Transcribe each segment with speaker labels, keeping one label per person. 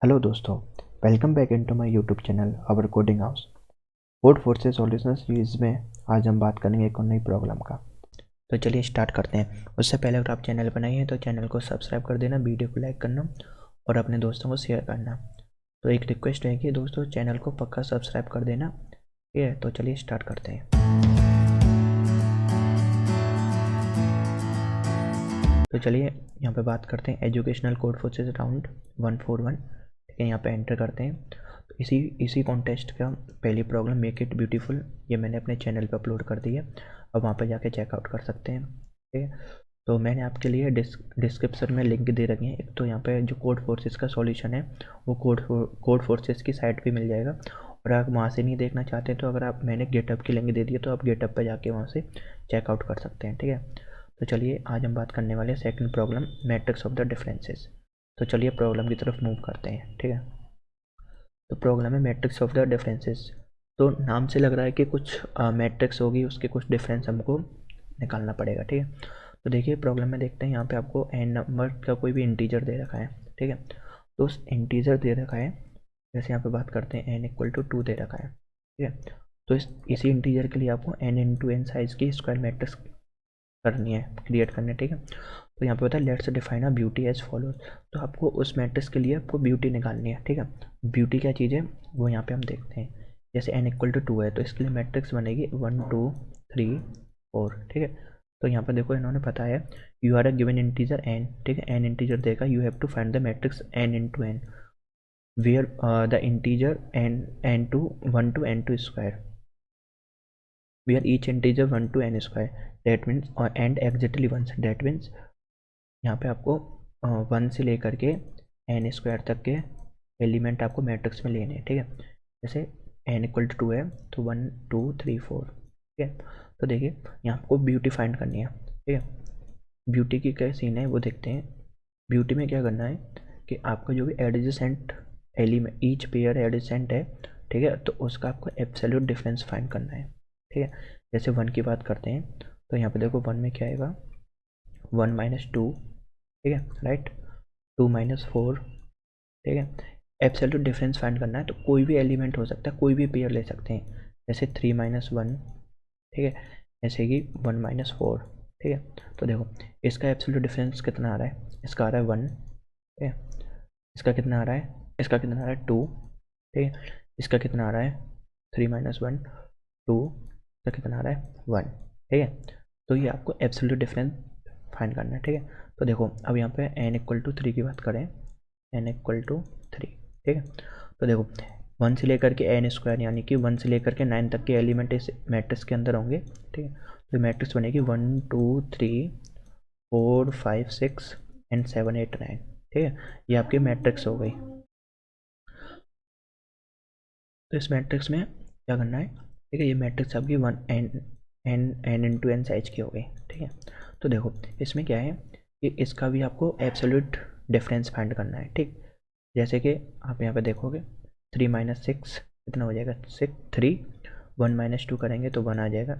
Speaker 1: Hello दोस्तों, welcome back into my YouTube channel our coding house. Codeforces solution series में आज हम बात करेंगे एक और नई प्रॉब्लम का। तो चलिए स्टार्ट करते हैं। उससे पहले अगर आप चैनल बनाए हैं तो चैनल को सब्सक्राइब कर देना, वीडियो को लाइक करना और अपने दोस्तों को शेयर करना। तो एक रिक्वेस्ट है कि दोस्तों चैनल को पक्का सब्सक्राइब कर देना। ठीक है, तो चलिए स्टार्ट करते हैं। तो चलिए यहाँ पे बात करते हैं एजुकेशनल कोड फोर्सेस राउंड 141। ठीक है, यहाँ पे एंटर करते हैं। तो इसी कॉन्टेस्ट का पहली प्रॉब्लम मेक इट ब्यूटीफुल, ये मैंने अपने चैनल पे अपलोड कर दी है। अब वहाँ पे जाके चेकआउट कर सकते हैं। ठीक है, तो मैंने आपके लिए डिस्क्रिप्शन में लिंक दे रखी है। एक तो यहाँ पे जो कोड फोर्सेस का सॉल्यूशन है वो कोड फोर्सेस की साइट पे मिल जाएगा, और आप वहाँ से नहीं देखना चाहते तो अगर आप मैंने गेटअप की लिंक दे दी है तो आप गेटअप पे जाके वहाँ से चेकआउट कर सकते हैं। ठीक है, तो चलिए आज हम बात करने वाले हैं second problem, matrix of the differences. तो चलिए प्रॉब्लम की तरफ मूव करते हैं। ठीक है, तो प्रॉब्लम है मैट्रिक्स ऑफ द डिफरेंसेस। तो नाम से लग रहा है कि कुछ मैट्रिक्स होगी, उसके कुछ डिफरेंस हमको निकालना पड़ेगा। ठीक है, तो देखिए प्रॉब्लम में देखते हैं। यहाँ पे आपको एन नंबर का कोई भी इंटीजर दे रखा है। ठीक है, तो उस इंटीजर दे रखा है, जैसे यहाँ पे बात करते हैं एन इक्वल टू 2 दे रखा है। ठीक है, तो इसी इंटीजर के लिए आपको एन इंटू एन साइज की स्क्वायर मैट्रिक्स करनी है, क्रिएट करनी है। ठीक है, तो यहाँ पे होता है let's define a beauty as follows. तो आपको उस मैट्रिक्स के लिए आपको ब्यूटी निकालनी है। ठीक है, ब्यूटी क्या चीज़ है वो यहाँ पे हम देखते हैं। जैसे n इक्वल टू 2 है तो इसके लिए मैट्रिक्स बनेगी 1 2 3 4। ठीक है, तो यहाँ पर देखो इन्होंने बताया you are a given integer n। ठीक है, n इंटीजर देगा, you have to find the matrix n into n where the integer n to 1 to n to square where each integer 1 to n square, that means and exactly once, that means यहाँ पे आपको 1 से लेकर के n square तक के element आपको matrix में लेने हैं। ठीक है, जैसे n इक्वल टू 2 है तो 1 2 3 4। ठीक है, तो देखिए यहाँ आपको ब्यूटी फाइंड करनी है। ठीक है, ब्यूटी की क्या सीन है वो देखते हैं। ब्यूटी में क्या करना है कि आपका जो भी adjacent element each pair adjacent है, ठीक है, तो उसका आपको एब्सोल्यूट डिफरेंस फाइंड करना है। ठीक है, जैसे 1 की बात करते हैं तो यहाँ पे देखो 1 में क्या आएगा 1 माइनस 2। ठीक है, राइट, 2 माइनस 4। ठीक है, एब्सोल्यूट डिफरेंस फाइंड करना है तो कोई भी एलिमेंट हो सकता है, कोई भी पेयर ले सकते हैं। जैसे 3 माइनस 1। ठीक है, जैसे कि 1 माइनस 4। ठीक है, तो देखो इसका एब्सोल्यूट डिफरेंस कितना आ रहा है, इसका आ रहा है 1। ठीक है, इसका कितना आ रहा है, इसका कितना आ रहा है 2। ठीक है, इसका कितना आ रहा है 3 माइनस 1 2, इसका कितना आ रहा है 1। ठीक है, तो ये आपको एब्सोल्यूट डिफरेंस फाइंड करना है। ठीक है, तो देखो अब यहाँ पे n इक्वल टू 3 की बात करें, n इक्वल टू 3। ठीक है, तो देखो 1 से लेकर के n स्क्वायर यानी कि 1 से लेकर के 9 तक के एलिमेंट इस मैट्रिक्स के अंदर होंगे। ठीक है, तो मैट्रिक्स बनेगी 1 2 3 4 5 6 एंड 7 8 9। ठीक है, ये आपकी मैट्रिक्स हो गई। तो इस मैट्रिक्स में क्या करना है, ठीक है, ये मैट्रिक्स आपकी 1 एन इंटू एन साइज की हो गई। ठीक है, तो देखो इसमें क्या है कि इसका भी आपको एब्सोल्यूट डिफरेंस फाइंड करना है। ठीक, जैसे कि आप यहाँ पे देखोगे 3 माइनस 6 कितना हो जाएगा 6 3, 1 माइनस 2 करेंगे तो 1 आ जाएगा,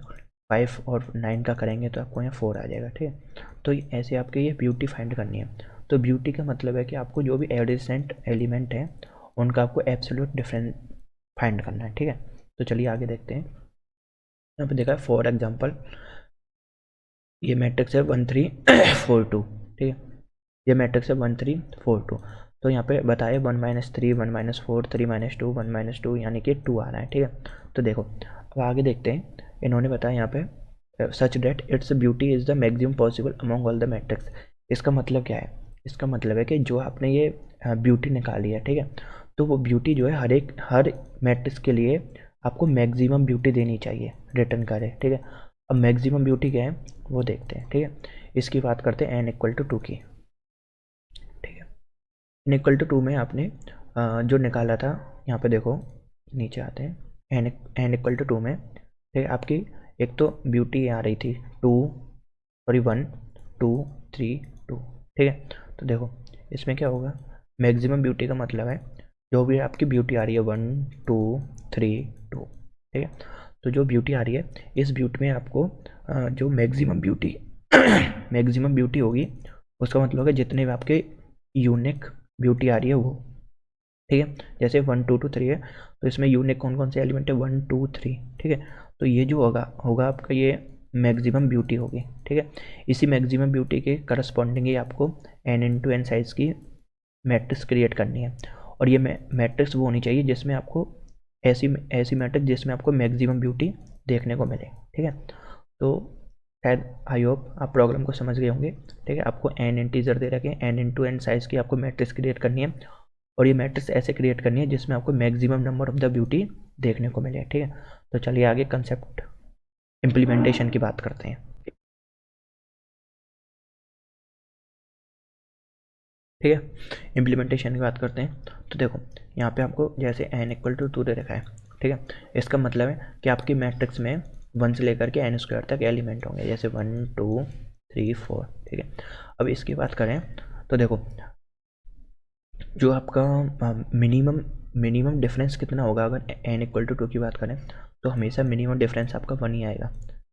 Speaker 1: 5 और 9 का करेंगे तो आपको यहाँ 4 आ जाएगा। ठीक है, तो ऐसे आपके ये ब्यूटी फाइंड करनी है। तो ब्यूटी का मतलब है कि आपको जो भी एडिसेंट एलिमेंट है उनका आपको एब्सोल्यूट डिफरेंस फाइंड करना है। ठीक है, तो चलिए आगे देखते हैं। यहाँ पे देखा है फॉर एग्जांपल ये मैट्रिक्स है 1 3 4 2। ठीक है, ये मैट्रिक्स है 1 3 4 2। तो यहाँ पे बताए 1 माइनस 3 1 माइनस 4 3 माइनस 2 1 माइनस 2 यानी कि 2 आ रहा है। ठीक है, तो देखो अब आगे देखते हैं। इन्होंने बताया यहाँ पे such that its beauty is the maximum possible among all the matrix. इसका मतलब क्या है, इसका मतलब है कि जो आपने ये ब्यूटी निकाली है, ठीक है, तो वो ब्यूटी जो है हर मैट्रिक्स के लिए आपको मैक्सिमम ब्यूटी देनी चाहिए, रिटर्न करे। ठीक है, अब मैक्सिमम ब्यूटी क्या है वो देखते हैं। ठीक है, इसकी बात करते हैं n इक्वल टू 2 की। ठीक है, n इक्वल टू 2 में आपने जो निकाला था, यहाँ पे देखो नीचे आते हैं n इक्वल टू 2 में। ठीक है, आपकी एक तो ब्यूटी आ रही थी 2 सॉरी 1 2 3 2। ठीक है, तो देखो इसमें क्या होगा, मैक्सिमम ब्यूटी का मतलब है जो भी आपकी ब्यूटी आ रही है 1 2 3 2। ठीक है, तो जो ब्यूटी आ रही है इस ब्यूटी में आपको जो मैक्सिमम ब्यूटी मैक्सिमम ब्यूटी होगी उसका मतलब है जितने भी आपके यूनिक ब्यूटी आ रही है वो ठीक है। जैसे 1 2 3 है तो इसमें यूनिक कौन कौन से एलिमेंट है, 1 2 3, ठीक है। तो ये जो होगा आपका ये मैक्सिमम ब्यूटी होगी, ठीक है। इसी मैक्सिमम ब्यूटी के करस्पॉन्डिंग ही आपको n×n साइज़ की मैट्रिक्स क्रिएट करनी है। और ये मैट्रिक्स वो होनी चाहिए जिसमें आपको ऐसी मैट्रिक्स जिसमें आपको मैक्सिमम ब्यूटी देखने को मिले, ठीक है। तो शायद आई होप आप प्रॉब्लम को समझ गए होंगे, ठीक है। आपको n इंटीजर दे रखे हैं, n×n साइज़ की आपको मैट्रिक्स क्रिएट करनी है और ये मैट्रिक्स ऐसे क्रिएट करनी है जिसमें आपको maximum number of the beauty देखने को मिले, ठीक है। तो चलिए आगे कंसेप्ट इम्प्लीमेंटेशन की बात करते हैं, ठीक है। इम्प्लीमेंटेशन की बात करते हैं तो देखो यहाँ पे आपको जैसे n=2 दे रखा है, ठीक है। इसका मतलब है कि आपकी मैट्रिक्स में 1 से लेकर के n² तक एलिमेंट होंगे, जैसे 1 2 3 4, ठीक है। अब इसकी बात करें तो देखो जो आपका मिनिमम डिफरेंस कितना होगा, अगर n=2 की बात करें तो हमेशा मिनिमम डिफरेंस आपका 1 ही आएगा।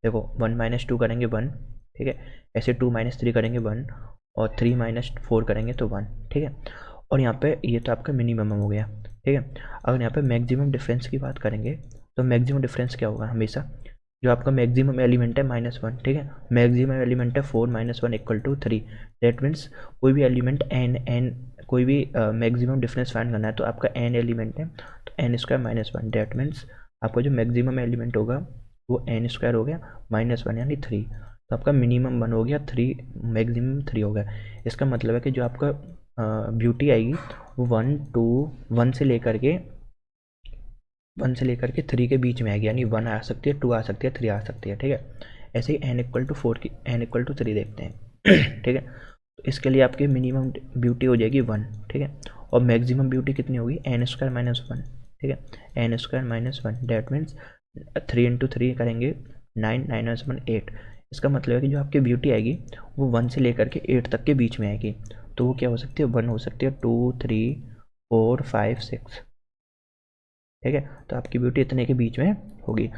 Speaker 1: देखो 1 - 2 करेंगे 1, ठीक है। ऐसे 2 - 3 करेंगे 1 और 3 - 4 करेंगे तो 1, ठीक है। और यहाँ पे ये तो आपका मिनिमम हो गया, ठीक है। अगर यहाँ पे मैक्सिमम डिफरेंस की बात करेंगे तो मैक्सिमम डिफरेंस क्या होगा, हमेशा जो आपका मैक्सिमम एलिमेंट है -1, ठीक है। मैक्सिमम एलिमेंट है 4 - 1 = 3। दैट मीन्स कोई भी एलिमेंट n कोई भी मैक्सिमम डिफरेंस फाइंड करना है तो आपका n एलिमेंट है तो n² - 1। दैट मीन्स आपका जो मैक्सिमम एलिमेंट होगा वो n² हो गया -1 यानी 3। तो आपका मिनिमम 1 हो गया, 3 मैक्सिमम 3 हो गया। इसका मतलब है कि जो आपका ब्यूटी आएगी वो 1 से लेकर के 3 के बीच में आएगी, यानी 1 आ सकती है, 2 आ सकती है, 3 आ सकती है, ठीक है। ऐसे ही n=3 देखते हैं ठीक है। तो इसके लिए आपकी मिनिमम ब्यूटी हो जाएगी 1, ठीक है। और मैक्सिमम ब्यूटी कितनी होगी, n² - 1, ठीक है। n² - 1 डैट मीन्स 3 × 3 करेंगे 9, 9 - 1 8। इसका मतलब है कि जो आपकी ब्यूटी आएगी वो 1 से लेकर के 8 तक के बीच में आएगी। तो वो क्या हो सकती है, 1 हो सकती है, 2 3 4 5 6, ठीक है। तो आपकी ब्यूटी इतने के बीच में होगी।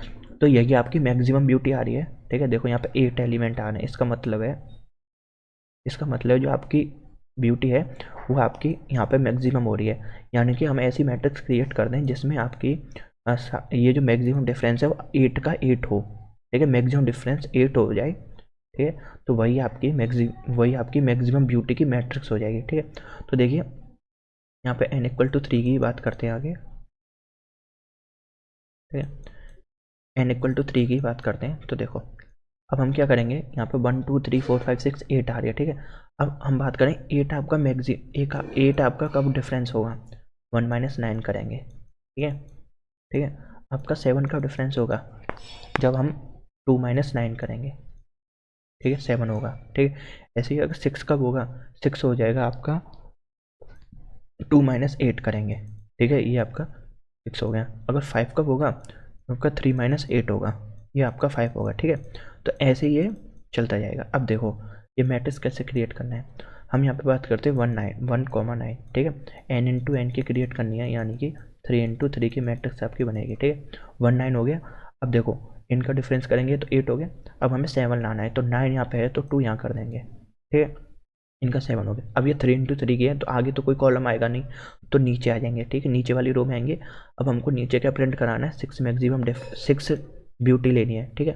Speaker 1: तो यही आपकी मैक्सिमम ब्यूटी आ रही है, ठीक है। देखो यहाँ पे 8 एलिमेंट आ रहे हैं, इसका मतलब जो आपकी ब्यूटी है वो आपकी यहाँ पे मैक्सिमम हो रही है। यानी कि हम ऐसी मैट्रिक्स क्रिएट कर दें जिसमें आपकी ये जो मैक्सिमम डिफरेंस है वो 8 का 8 हो, ठीक है। मैक्सिमम डिफरेंस 8 हो जाए, ठीक है। तो वही आपकी मैक्सिमम ब्यूटी की मैट्रिक्स हो जाएगी, ठीक है। तो देखिए यहाँ पे n=3 की बात करते हैं आगे, ठीक है। n=3 की बात करते हैं तो देखो अब हम क्या करेंगे, यहाँ पे 1 2 3 4 5 6 8 आ रही है, ठीक है। अब हम बात करें 8 आपका एट आपका कब डिफरेंस होगा, 1 - 9 करेंगे, ठीक है, ठीक है। आपका 7 का डिफरेंस होगा जब हम 2 - 9 करेंगे, ठीक है, 7 होगा, ठीक है। ऐसे ही अगर 6 कब होगा, 6 हो जाएगा आपका 2 - 8 करेंगे, ठीक है, ये आपका 6 हो गया। अगर 5 कब होगा, आपका 3 - 8 होगा, ये आपका 5 होगा, ठीक है। तो ऐसे ये चलता जाएगा। अब देखो ये मैट्रिक्स कैसे क्रिएट करना है, हम यहाँ पे बात करते हैं 1,9, ठीक है। n×n की क्रिएट करनी है, यानी कि 3 × 3 की मैट्रिक्स आपकी बनेगी, ठीक है। 1 9 हो गया। अब देखो इनका डिफरेंस करेंगे तो 8 हो गया। अब हमें 7 लाना है तो 9 यहाँ पे है तो 2 यहाँ कर देंगे, ठीक है। इनका 7 हो गया। अब ये 3 × 3 की है तो आगे तो कोई कॉलम आएगा नहीं, तो नीचे आ जाएंगे, ठीक है, नीचे वाली रो में आएंगे। अब हमको नीचे क्या प्रिंट कराना है, 6 ब्यूटी लेनी है, ठीक है।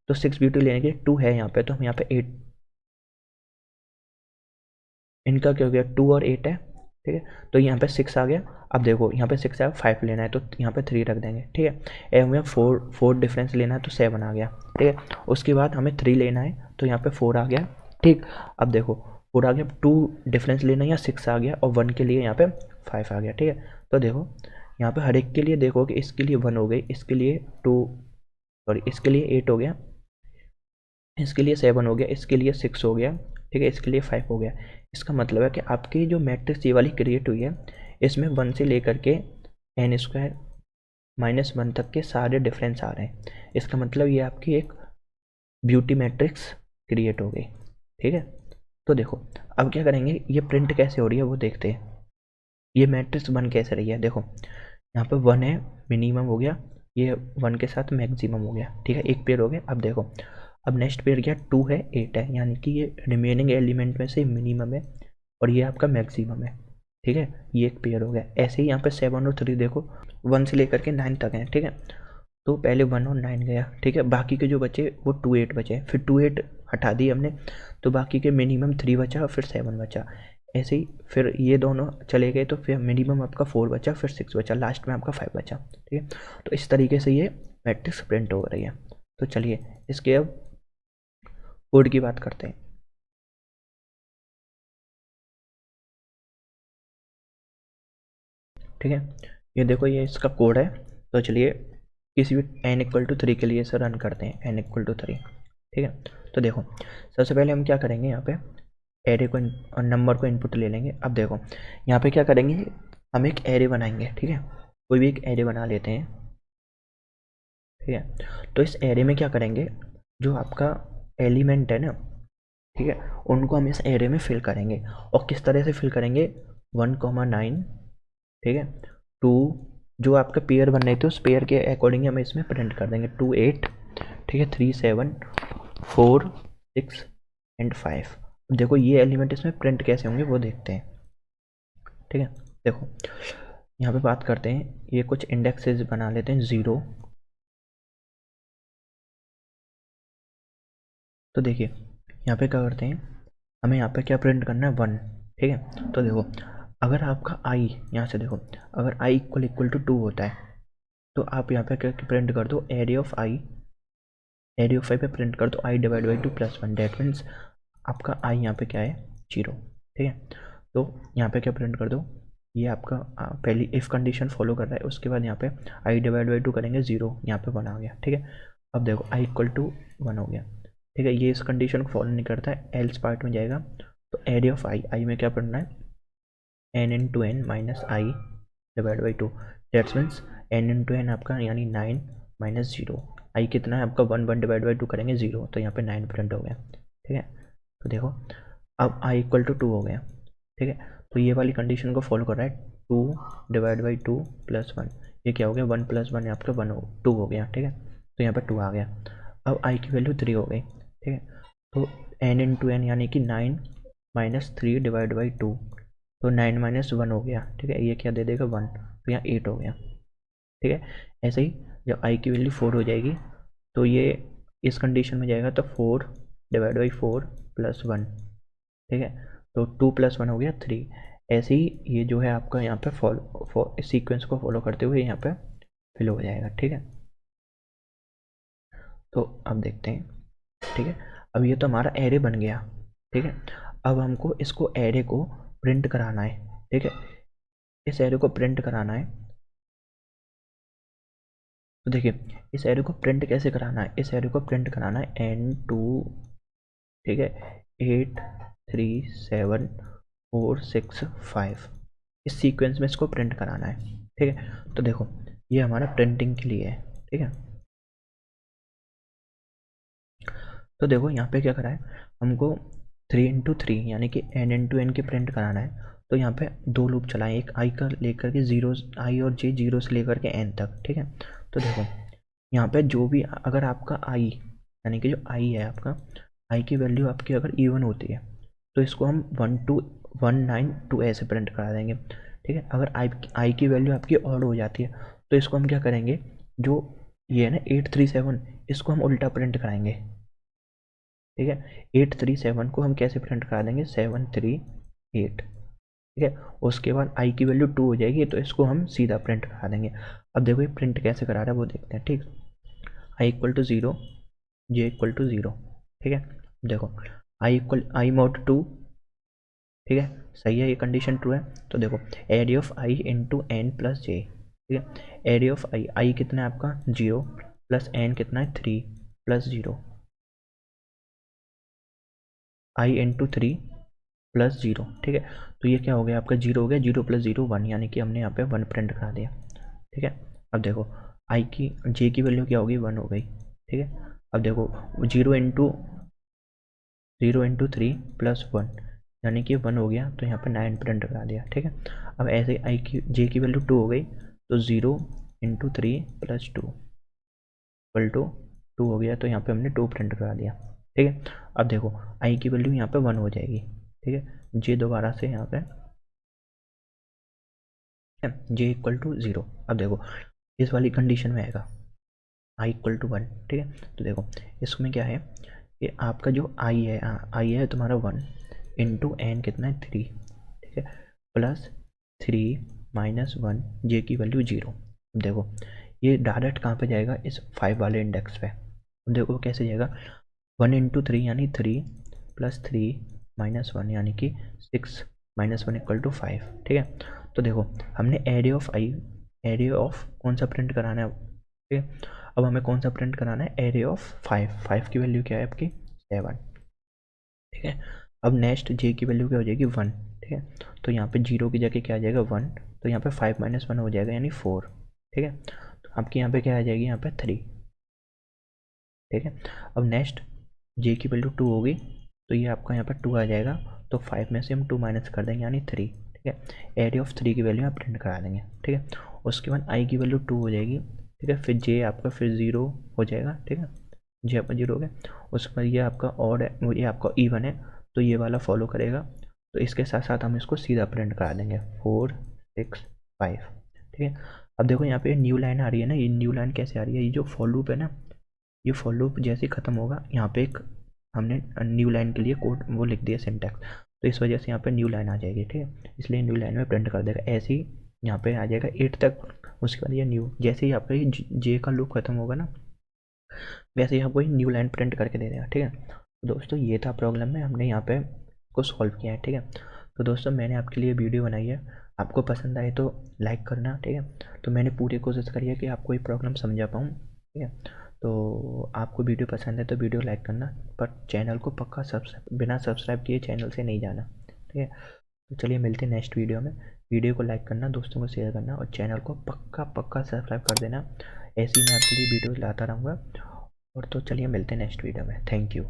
Speaker 1: तो 6 ब्यूटी लेने के 2 है यहाँ पे, तो हम यहाँ पे 8, इनका क्या हो गया 2 और 8 है, ठीक है। तो यहाँ पे 6 आ गया। अब देखो यहाँ पे 6 आया, 5 लेना है तो यहाँ पे 3 रख देंगे, ठीक है। हमें 4 डिफरेंस लेना है तो 7 आ गया, ठीक है। उसके बाद हमें 3 लेना है तो यहाँ पे 4 आ गया, ठीक। अब देखो 4 आ गया, 2 डिफरेंस लेना है, यहाँ 6 आ गया और 1 के लिए यहाँ पे 5 आ गया, ठीक है। तो देखो यहाँ पे हर एक के लिए देखो कि इसके लिए 1 हो गई, इसके लिए 2, सॉरी इसके लिए 8 हो गया, इसके लिए 7 हो गया, इसके लिए 6 हो गया, ठीक है, इसके लिए 5 हो गया। इसका मतलब है कि आपकी जो मैट्रिक्स ये वाली क्रिएट हुई है इसमें 1 से लेकर के n² - 1 तक के सारे डिफरेंस आ रहे हैं। इसका मतलब ये आपकी एक ब्यूटी मैट्रिक्स क्रिएट हो गई, ठीक है। तो देखो अब क्या करेंगे, ये प्रिंट कैसे हो रही है वो देखते हैं। ये मैट्रिक्स 1 कैसे रही है, देखो यहाँ पे 1 है, मिनिमम हो गया, ये 1 के साथ मैक्सिमम हो गया, ठीक है, एक पेयर हो गया। अब देखो अब नेक्स्ट पेयर क्या, 2 है 8 है, यानी कि ये रिमेनिंग एलिमेंट में से मिनिमम है और ये आपका मैक्सिमम है, ठीक है, ये एक पेयर हो गया। ऐसे ही यहाँ पे 7 और 3 देखो 1 से लेकर के 9 तक हैं, ठीक है। तो पहले 1 और 9 गया, ठीक है। बाकी के जो बचे वो 2 8 बचे, फिर 2 8 हटा दिए हमने, तो बाकी के मिनिमम 3 बचा, फिर 7 बचा। ऐसे ही फिर ये दोनों चले गए, तो फिर मिनिमम आपका 4 बचा, फिर 6 बचा, लास्ट में आपका 5 बचा, ठीक है। तो इस तरीके से ये मैट्रिक्स प्रिंट हो रही है। तो चलिए इसके अब कोड की बात करते हैं। ठीक है, ये देखो ये इसका कोड है। तो चलिए किसी भी n=3 के लिए इसे रन करते हैं, n=3, ठीक है। तो देखो सबसे पहले हम क्या करेंगे, यहाँ पे एरे को नंबर को इनपुट ले लेंगे। अब देखो यहाँ पे क्या करेंगे, हम एक एरे बनाएंगे, ठीक है। कोई भी एक एरे बना लेते हैं, ठीक है। तो इस एरे में क्या करेंगे, जो आपका एलिमेंट है ना, ठीक है, उनको हम इस एरे में फिल करेंगे। और किस तरह से फिल करेंगे, 1,9, ठीक है, 2, जो आपका पेयर बन रहे थे उस पेयर के अकॉर्डिंग हम इसमें प्रिंट कर देंगे, 2 8, ठीक है, 3 7 4 6 एंड 5। देखो ये एलिमेंट इसमें प्रिंट कैसे होंगे वो देखते हैं, ठीक है। देखो यहाँ पे बात करते हैं, ये कुछ इंडेक्सेस बना लेते हैं 0। तो देखिए यहाँ पे क्या करते हैं, हमें यहाँ पे क्या प्रिंट करना है, 1, ठीक है। तो देखो अगर आपका i, यहाँ से देखो, अगर i == 2 होता है, तो आप यहाँ पे क्या प्रिंट कर दो, एरे ऑफ i पे प्रिंट कर दो i/2 + 1। डेट मीन्स आपका i यहाँ पे क्या है, 0, ठीक है। तो यहाँ पे क्या प्रिंट कर दो, ये आपका पहली इफ़ कंडीशन फॉलो कर रहा है, उसके बाद यहाँ पे i/2 करेंगे, 0, यहाँ पे 1 आ गया, ठीक है। अब देखो i = 1 हो गया, ठीक है। ये इस कंडीशन को फॉलो नहीं करता है, एल्स पार्ट में जाएगा। तो एरे ऑफ i में क्या पढ़ना है, n × n - i/2। That's means n × n आपका यानी 9 - 0। i कितना है आपका 1, 1/2 करेंगे 0, तो यहाँ पे 9 प्रिंट हो गया, ठीक है। तो देखो अब i = 2 हो गया, ठीक है। तो ये वाली कंडीशन को फॉलो कर रहा है, 2/2 + 1, ये क्या हो गया, 1 + 1 आपका 2 हो गया, ठीक है। तो यहाँ पर 2 आ गया। अब i की वैल्यू 3 हो गई, ठीक है। तो n × n यानी कि 9 - 3/2, तो 9 - 1 हो गया, ठीक है। ये क्या दे देगा, 1, तो यहाँ 8 हो गया, ठीक है। ऐसे ही जब i की वैल्यू 4 हो जाएगी, तो ये इस कंडीशन में जाएगा, तो 4/4 + 1, ठीक है। तो 2 + 1 हो गया 3। ऐसे ही ये जो है आपका यहाँ पे सीक्वेंस को फॉलो करते हुए यहाँ पे फिल हो जाएगा, ठीक है। तो अब देखते हैं, ठीक है। अब ये तो हमारा एरे बन गया, ठीक है। अब हमको इसको एरे को प्रिंट कराना है, ठीक है। इस एरे को प्रिंट कराना है, तो देखिए इस एरे को प्रिंट कैसे कराना है, इस एरे को प्रिंट कराना है n2, ठीक है, 8 3 7 4 6 5, इस सीक्वेंस में इसको प्रिंट कराना है, ठीक है। तो देखो ये हमारा प्रिंटिंग के लिए है, ठीक है। तो देखो यहाँ पे क्या करा है, हमको 3 × 3 यानी कि n × n की प्रिंट कराना है। तो यहाँ पे 2 लूप चलाएं, एक i का लेकर के 0, i और j 0 से लेकर के n तक, ठीक है। तो देखो यहाँ पे जो भी, अगर आपका i यानी कि जो i है आपका, i की वैल्यू आपकी अगर इवन होती है, तो इसको हम 19192 ऐसे प्रिंट करा देंगे, ठीक है। अगर i की वैल्यू आपकी ऑड हो जाती है, तो इसको हम क्या करेंगे, जो ये है ना 837, इसको हम उल्टा प्रिंट कराएंगे, ठीक है। 837 को हम कैसे प्रिंट करा देंगे, 738, ठीक है। उसके बाद i की वैल्यू 2 हो जाएगी, तो इसको हम सीधा प्रिंट करा देंगे। अब देखो ये प्रिंट कैसे करा रहा है वो देखते हैं, ठीक। i = 0, j = 0, ठीक है। देखो i mod 2, ठीक है, सही है, ये कंडीशन ट्रू है। तो देखो array of i × n + j, ठीक है। एरे ऑफ i कितना है आपका 0, प्लस n कितना है 3 + 0, i × 3 + 0, ठीक है। तो ये क्या हो गया आपका 0 हो गया, 0 + 0 1, यानी कि हमने यहाँ पे 1 प्रिंट करा दिया, ठीक है। अब देखो j की वैल्यू क्या होगी, 1 हो गई, ठीक है। अब देखो 0 × 3 + 1 यानी कि 1 हो गया, तो यहाँ पे 9 प्रिंट करा दिया, ठीक है। अब ऐसे j की वैल्यू 2 हो गई, तो 0 × 3 + 2 = 2 हो गया, तो यहाँ पे हमने 2 प्रिंट करा दिया, ठीक है। अब देखो i की वैल्यू यहाँ पे 1 हो जाएगी, ठीक है। j दोबारा से यहाँ पे जे इक्वल टू 0। अब देखो इस वाली कंडीशन में आएगा आई इक्वल टू 1, ठीक है। तो देखो इसमें क्या है कि आपका जो आई है तुम्हारा 1 इंटू एन कितना है 3, ठीक है, प्लस 3 माइनस 1 जे की वैल्यू 0। देखो ये डायरेक्ट कहाँ पे जाएगा, इस 5 वाले इंडेक्स पे। देखो कैसे जाएगा, 1 इंटू 3 यानी 3 प्लस 3 माइनस 1 यानी कि 6 माइनस 1 इक्वल टू 5, ठीक है। तो देखो हमने एरे ऑफ कौन सा प्रिंट कराना है, ठीक है। अब हमें कौन सा प्रिंट कराना है, एरे ऑफ 5 की वैल्यू क्या है आपकी 7, ठीक है। अब नेक्स्ट जे की वैल्यू क्या हो जाएगी 1, ठीक है। तो यहाँ पे 0 की जगह क्या आ जाएगा 1, तो यहाँ पे 5 माइनस 1 हो जाएगा यानी 4, ठीक है। तो आपकी यहाँ पे क्या आ जाएगी, यहाँ पे 3, ठीक है। अब नेक्स्ट जे की वैल्यू 2 होगी, तो ये आपका यहाँ पर 2 आ जाएगा, तो 5 में से हम 2 माइनस कर देंगे यानी 3, ठीक है। एरे ऑफ 3 की वैल्यू आप प्रिंट करा देंगे, ठीक है। उसके बाद आई की वैल्यू 2 हो जाएगी, ठीक है। फिर जे आपका फिर 0 हो जाएगा, ठीक है, जे आपका 0 हो गया। उसके बाद ये आपका ऑड है, ये आपका इवन है, तो ये वाला फॉलो करेगा। तो इसके साथ साथ हम इसको सीधा प्रिंट करा देंगे 4 6 5, ठीक है। अब देखो यहाँ पे न्यू लाइन आ रही है ना, ये न्यू लाइन कैसे आ रही है, ये जो फॉर लूप है ना, ये फॉर लूप जैसे ही ख़त्म होगा यहाँ पे एक हमने न्यू लाइन के लिए कोड वो लिख दिया सिंटैक्स, तो इस वजह से यहाँ पे न्यू लाइन आ जाएगी, ठीक है। इसलिए न्यू लाइन में प्रिंट कर देगा, ऐसे ही यहाँ पे आ जाएगा 8 तक। उसके बाद ये न्यू, जैसे ही आपका ये जे का लूप खत्म होगा ना, वैसे ही आपको ये न्यू लाइन प्रिंट करके दे देगा, ठीक है। तो दोस्तों ये था प्रॉब्लम में हमने यहाँ पे को सॉल्व किया है, ठीक है। तो दोस्तों मैंने आपके लिए वीडियो बनाई है, आपको पसंद आए तो लाइक करना, ठीक है। तो मैंने पूरी कोशिश करी है कि आपको ये प्रॉब्लम समझा पाऊँ, ठीक है। तो आपको वीडियो पसंद है तो वीडियो लाइक करना, पर चैनल को पक्का बिना सब्सक्राइब किए चैनल से नहीं जाना, ठीक है। तो चलिए मिलते हैं नेक्स्ट वीडियो में। वीडियो को लाइक करना, दोस्तों को शेयर करना और चैनल को पक्का पक्का सब्सक्राइब कर देना। ऐसे ही मैं आपके लिए वीडियो लाता रहूँगा। और तो चलिए मिलते हैं नेक्स्ट वीडियो में। Thank you.